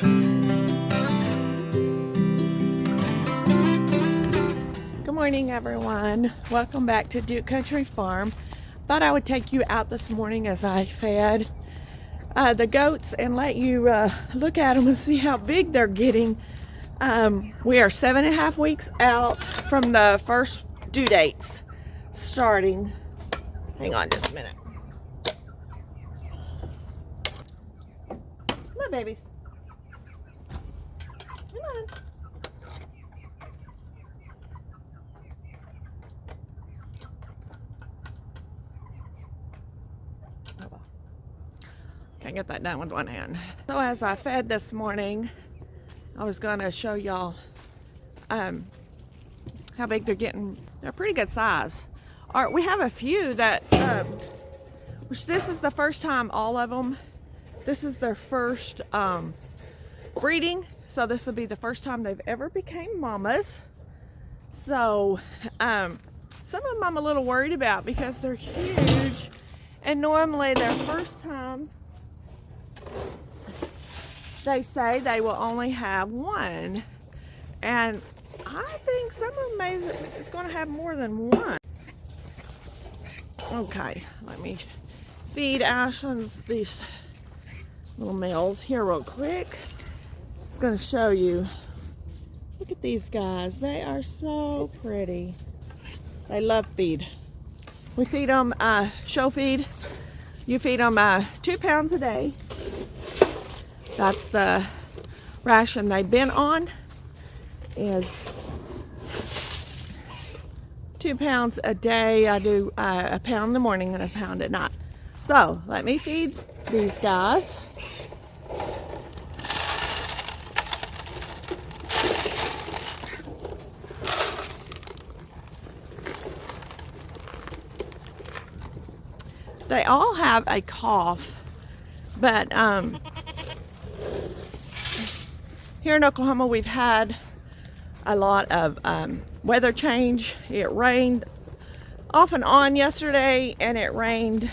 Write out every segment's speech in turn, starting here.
Good morning, everyone. Welcome back to Duke Country Farm. Thought I would take you out this morning as I fed the goats and let you look at them and see how big they're getting. We are 7.5 weeks out from the first due dates starting. Hang on just a minute. Come on, babies. Come on. Can't get that done with one hand. So as I fed this morning, I was going to show y'all how big they're getting. They're pretty good size. We have a few that, which this is the first time all of them, this is their first breeding. So this will be the first time they've ever became mamas. So some of them I'm a little worried about because they're huge. And normally their first time, they say they will only have one. And I think some of them is going to have more than one. Okay, let me feed Ashlyn's these little males here real quick. It's going to show you. Look at these guys. They are so pretty. They love feed. We feed them show feed. You feed them 2 pounds a day. That's the ration they've been on, is 2 pounds a day. I do a pound in the morning and a pound at night. So let me feed these guys. They all have a cough, but here in Oklahoma we've had a lot of weather change. It rained off and on yesterday, and it rained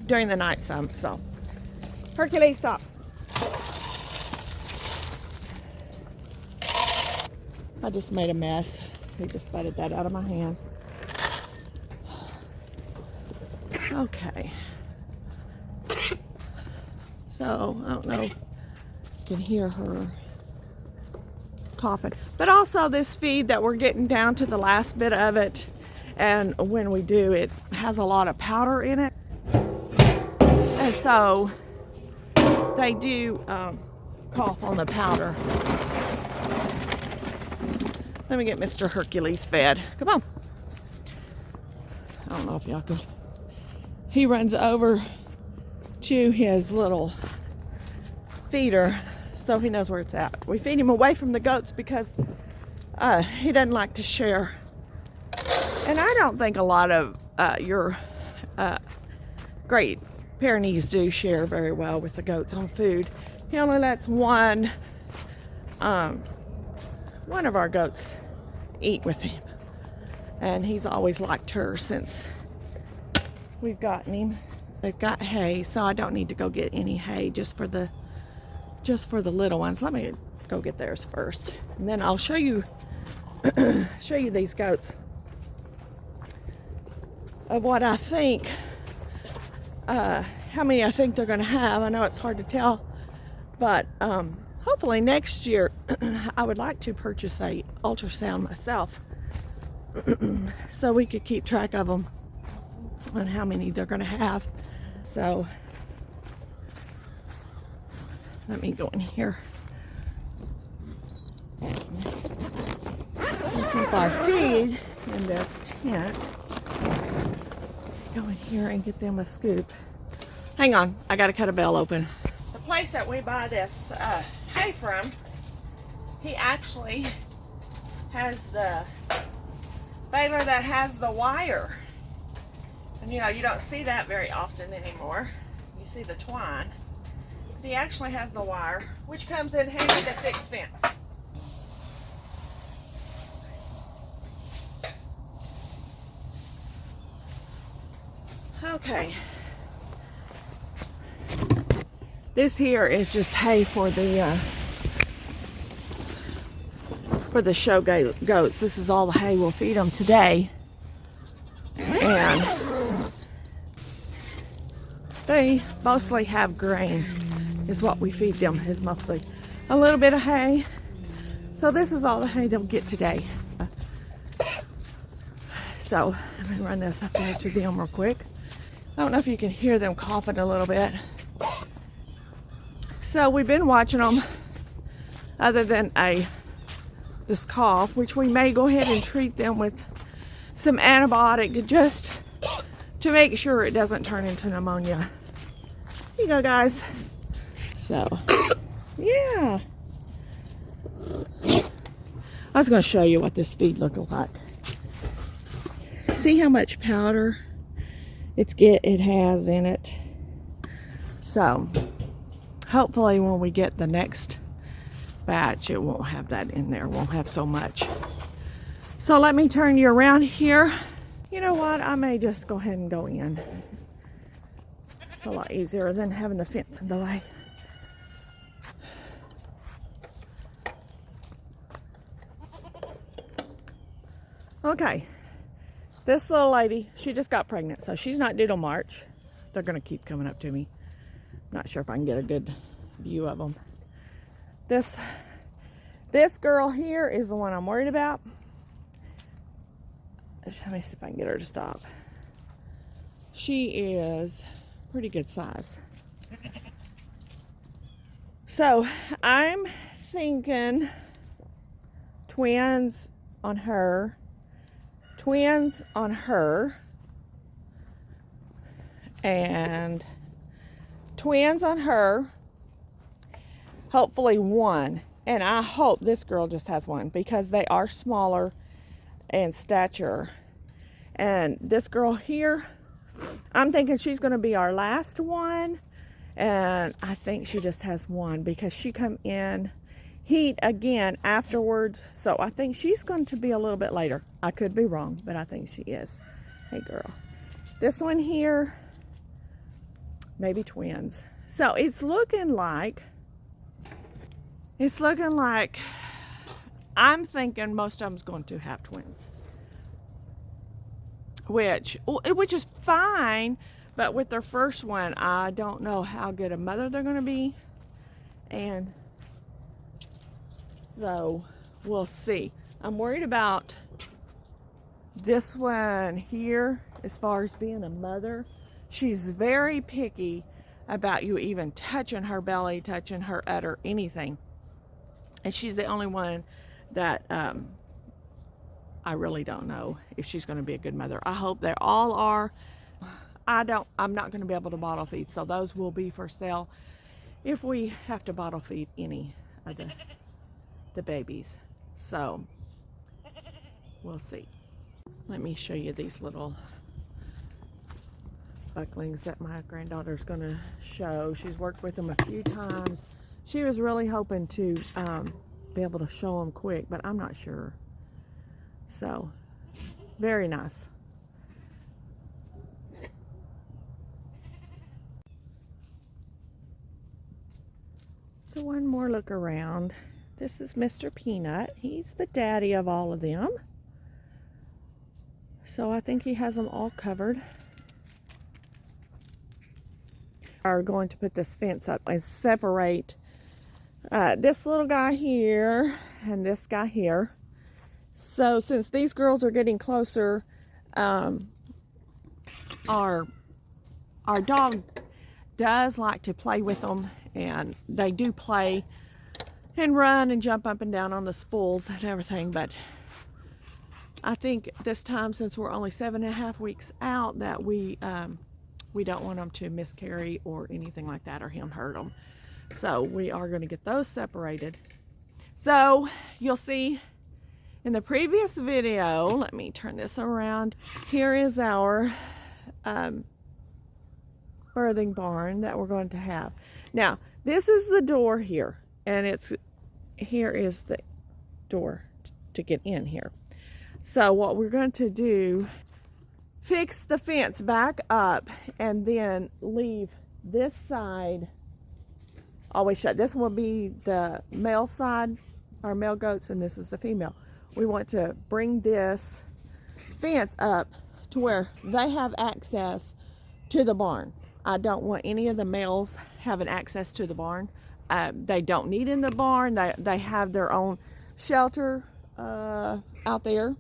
during the night some. So, Hercules, stop. I just made a mess. He just butted that out of my hand. Okay. So, I don't know if you can hear her coughing. But also this feed that we're getting down to the last bit of it, and when we do, it has a lot of powder in it. And so they do cough on the powder. Let me get Mr. Hercules fed. Come on. I don't know if y'all can. He runs over to his little feeder, so he knows where it's at. We feed him away from the goats because he doesn't like to share. And I don't think a lot of your Great Pyrenees do share very well with the goats on food. He only lets one of our goats eat with him. And he's always liked her since we've gotten him. They've got hay, so I don't need to go get any hay just for the little ones. Let me go get theirs first, and then I'll show you show you these goats of what I think, how many I think they're going to have. I know it's hard to tell, but hopefully next year I would like to purchase a ultrasound myself so we could keep track of them on how many they're going to have. So let me go in here and keep our feed in this tent. Go in here and get them a scoop. Hang on, I got to cut a bell open. The place that we buy this hay from, he actually has the baler that has the wire. And you know, you don't see that very often anymore. You see the twine. But he actually has the wire, which comes in handy to fix fence. Okay. This here is just hay for the for the show goats. This is all the hay we'll feed them today. And they mostly have grain is what we feed them, is mostly a little bit of hay. So this is all the hay they'll get today. So I'm going to run this up there to them real quick. I don't know if you can hear them coughing a little bit. So we've been watching them, other than this cough, which we may go ahead and treat them with some antibiotic just to make sure it doesn't turn into pneumonia. Here you go, guys. So, yeah. I was going to show you what this feed looked like. See how much powder it has in it. So, hopefully when we get the next batch, it won't have that in there. Won't have so much. So let me turn you around here. You know what? I may just go ahead and go in. It's a lot easier than having the fence in the way. Okay. This little lady, she just got pregnant, so she's not due till March. They're going to keep coming up to me. Not sure if I can get a good view of them. This girl here is the one I'm worried about. Let me see if I can get her to stop. She is pretty good size. So I'm thinking twins on her, and twins on her, hopefully one. And I hope this girl just has one, because they are smaller in stature. And this girl here, I'm thinking she's going to be our last one. And I think she just has one, because she come in heat again afterwards. So I think she's going to be a little bit later. I could be wrong, but I think she is. Hey, girl. This one here, maybe twins. So it's looking like I'm thinking most of them's going to have twins, which is fine. But with their first one, I don't know how good a mother they're going to be, and so we'll see. I'm worried about this one here as far as being a mother. She's very picky about you even touching her belly, touching her udder, anything. And she's the only one that I really don't know if she's going to be a good mother. I hope they all are. I'm not going to be able to bottle feed, so those will be for sale if we have to bottle feed any of the babies. So we'll see. Let me show you these little bucklings that my granddaughter's going to show. She's worked with them a few times. She was really hoping to be able to show them quick, but I'm not sure. So, very nice. So one more look around. This is Mr. Peanut. He's the daddy of all of them. So I think he has them all covered. Are going to put this fence up and separate this little guy here and this guy here. So since these girls are getting closer, our dog does like to play with them, and they do play and run and jump up and down on the spools and everything. But I think this time, since we're only 7.5 weeks out, that we don't want them to miscarry or anything like that, or him hurt them. So we are going to get those separated. So you'll see in the previous video, let me turn this around. Here is our birthing barn that we're going to have. Now, this is the door here, and here is the door to get in here. So what we're going to do, fix the fence back up, and then leave this side always shut. This will be the male side our male goats and this is the female. We want to bring this fence up to where they have access to the barn. I don't want any of the males having access to the barn. They don't need in the barn. They have their own shelter out there.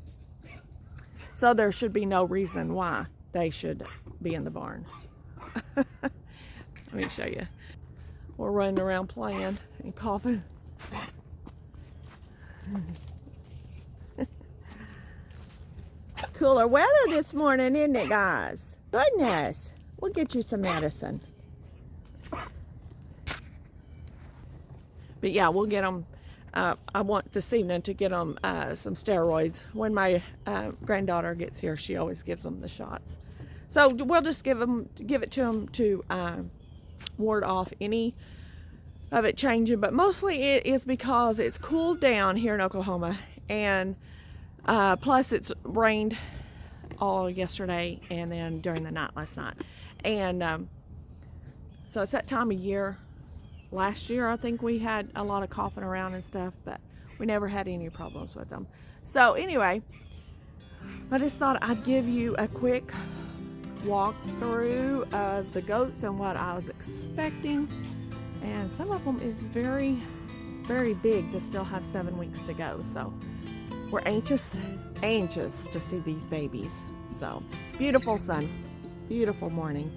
So there should be no reason why they should be in the barn. Let me show you. We're running around playing and coughing. Cooler weather this morning, isn't it, guys? Goodness. We'll get you some medicine. But yeah, we'll get them. I want this evening to get them some steroids. When my granddaughter gets here, she always gives them the shots. So we'll just give it to them to ward off any of it changing. But mostly it is because it's cooled down here in Oklahoma, and plus it's rained all yesterday and then during the night last night. And so it's that time of year. Last year I think we had a lot of coughing around and stuff, but we never had any problems with them. So anyway, I just thought I'd give you a quick walkthrough of the goats and what I was expecting. And some of them is very, very big to still have 7 weeks to go. So we're anxious to see these babies. So beautiful sun, beautiful morning.